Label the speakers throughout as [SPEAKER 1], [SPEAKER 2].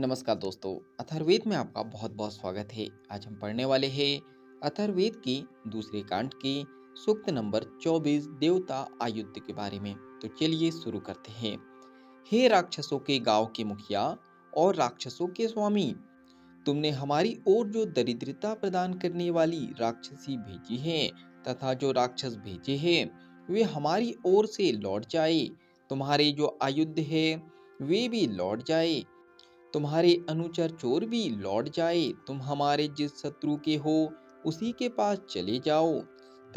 [SPEAKER 1] नमस्कार दोस्तों, अथर्ववेद में आपका बहुत बहुत स्वागत है। आज हम पढ़ने वाले हैं अथर्ववेद की दूसरे कांड की सूक्त नंबर 24 देवता आयुध के बारे में। तो चलिए शुरू करते हैं। हे राक्षसों के गांव के मुखिया और राक्षसों के स्वामी, तुमने हमारी ओर जो दरिद्रता प्रदान करने वाली राक्षसी भेजी है तथा जो राक्षस भेजे हैं वे हमारी ओर से लौट जाए। तुम्हारे जो आयुध है वे भी लौट जाए। तुम्हारे अनुचर चोर भी लौट जाए। तुम हमारे जिस शत्रु के हो उसी के पास चले जाओ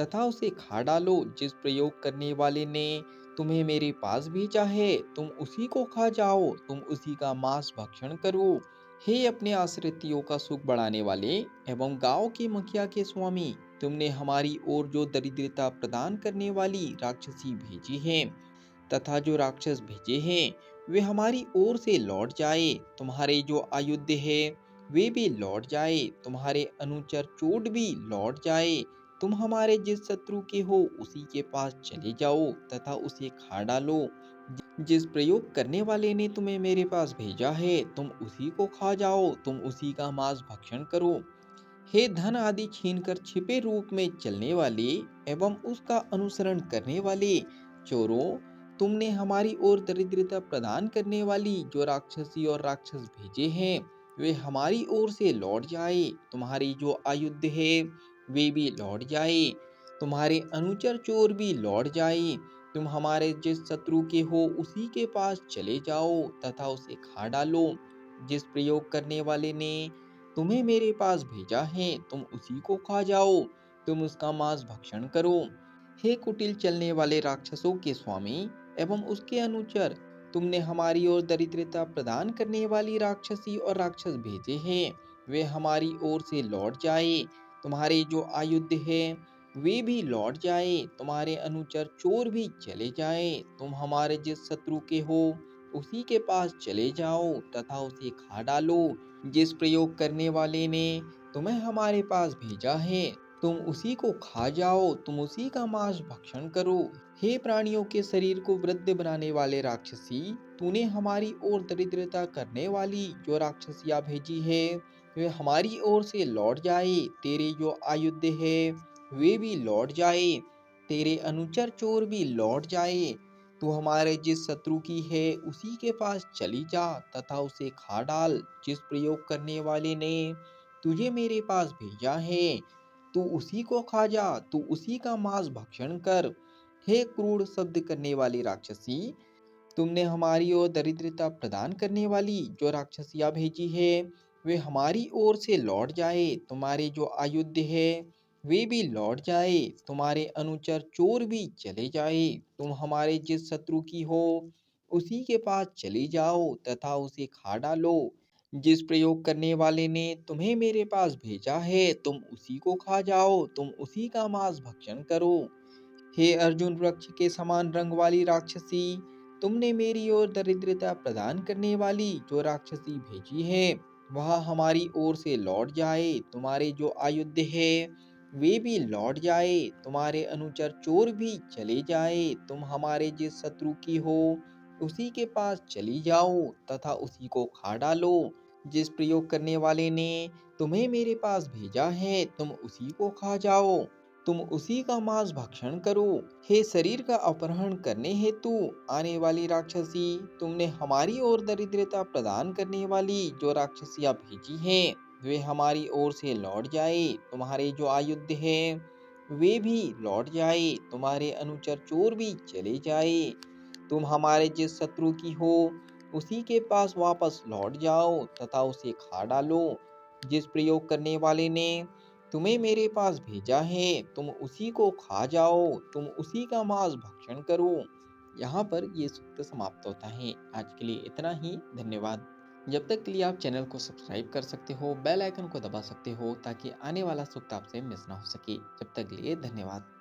[SPEAKER 1] तथा उसे खा डालो। जिस प्रयोग करने वाले ने तुम्हें मेरे पास भेजा है तुम उसी को खा जाओ, तुम उसी का मांस भक्षण करो। हे अपने आश्रितों का सुख बढ़ाने वाले एवं गांव के मुखिया के स्वामी, तुमने हमारी ओर जो दरिद्रता प्रदान करने वाली राक्षसी भेजी है तथा जो राक्षस भेजे हैं वे हमारी ओर से लौट जाए। तुम्हारे जो आयुध है वे भी लौट जाए। तुम्हारे अनुचर चोट भी लौट जाए। तुम हमारे जिस शत्रु के हो उसी के पास चले जाओ तथा उसे खा डालो। जिस प्रयोग करने वाले ने तुम्हें मेरे पास भेजा है तुम उसी को खा जाओ, तुम उसी का मांस भक्षण करो। हे धन आदि छीनकर छिपे रूप में चलने वाले एवं उसका अनुसरण करने वाले चोरों, तुमने हमारी ओर दरिद्रता प्रदान करने वाली जो राक्षसी और राक्षस भेजे हैं वे हमारी ओर से लौट जाए। तुम्हारी जो आयुध है वे भी लौट जाए। तुम्हारे अनुचर चोर भी लौट जाए। तुम हमारे जिस शत्रु के हो उसी के पास चले जाओ तथा उसे खा डालो। जिस प्रयोग करने वाले ने तुम्हें मेरे पास भेजा है तुम उसी को खा जाओ, तुम उसका मांस भक्षण करो। हे कुटिल चलने वाले राक्षसों के स्वामी एवं उसके अनुचर, तुमने हमारी ओर दरिद्रता प्रदान करने वाली राक्षसी और राक्षस भेजे हैं वे हमारी ओर से लौट जाए। तुम्हारे जो आयुध है वे भी लौट जाए। तुम्हारे अनुचर चोर भी चले जाए। तुम हमारे जिस शत्रु के हो उसी के पास चले जाओ तथा उसे खा डालो। जिस प्रयोग करने वाले ने तुम्हें हमारे पास भेजा है तुम उसी को खा जाओ, तुम उसी का मांस भक्षण करो। हे प्राणियों के शरीर को वृद्ध बनाने वाले राक्षसी, तूने हमारी ओर दरिद्रता करने वाली जो राक्षसिया भेजी है वे हमारी ओर से लौट जाए। तेरे जो आयुध है वे भी लौट जाए। तेरे अनुचर चोर भी लौट जाए। तू हमारे जिस शत्रु की है उसी के पास चली जा तथा उसे खा डाल। जिस प्रयोग करने वाले ने तुझे मेरे पास भेजा है तू उसी को खा जा, तू उसी का मांस भक्षण कर। हे क्रूर शब्द करने वाली राक्षसी, तुमने हमारी ओर दरिद्रता प्रदान करने वाली जो राक्षसिया भेजी है वे हमारी ओर से लौट जाए। तुम्हारे जो आयुध है वे भी लौट जाए। तुम्हारे अनुचर चोर भी चले जाए। तुम हमारे जिस शत्रु की हो उसी के पास चले जाओ तथा उसे खा डालो। जिस प्रयोग करने वाले ने तुम्हें मेरे पास भेजा है तुम उसी को खा जाओ, तुम उसी का मांस भक्षण करो। हे अर्जुन वृक्ष के समान रंग वाली राक्षसी, तुमने मेरी ओर दरिद्रता प्रदान करने वाली जो राक्षसी भेजी है वह हमारी ओर से लौट जाए। तुम्हारे जो आयुध है वे भी लौट जाए। तुम्हारे अनुचर चोर भी चले जाए। तुम हमारे जिस शत्रु की हो उसी के पास चली जाओ तथा उसी को खा डालो। जिस प्रयोग करने वाले ने तुम्हें मेरे पास भेजा है तुम उसी को खा जाओ, तुम उसी का मांस भक्षण करो। हे शरीर का अपहरण करने हेतु आने वाली राक्षसी, तुमने हमारी ओर दरिद्रता प्रदान करने वाली जो राक्षसियां भेजी हैं वे हमारी ओर से लौट जाए। तुम्हारे जो आयुध है वे भी लौट जाए। तुम्हारे अनुचर चोर भी चले जाए। तुम हमारे जिस शत्रु की हो उसी के पास वापस लौट जाओ तथा उसे खा डालो। जिस प्रयोग करने वाले ने तुम्हें मेरे पास भेजा है तुम उसी को खा जाओ, तुम उसी का मांस भक्षण करो। यहाँ पर ये सूक्त समाप्त होता है। आज के लिए इतना ही। धन्यवाद। जब तक के लिए आप चैनल को सब्सक्राइब कर सकते हो, बेल आइकन को दबा सकते हो ताकि आने वाला सूक्त आपसे मिस ना हो सके। जब तक के लिए धन्यवाद।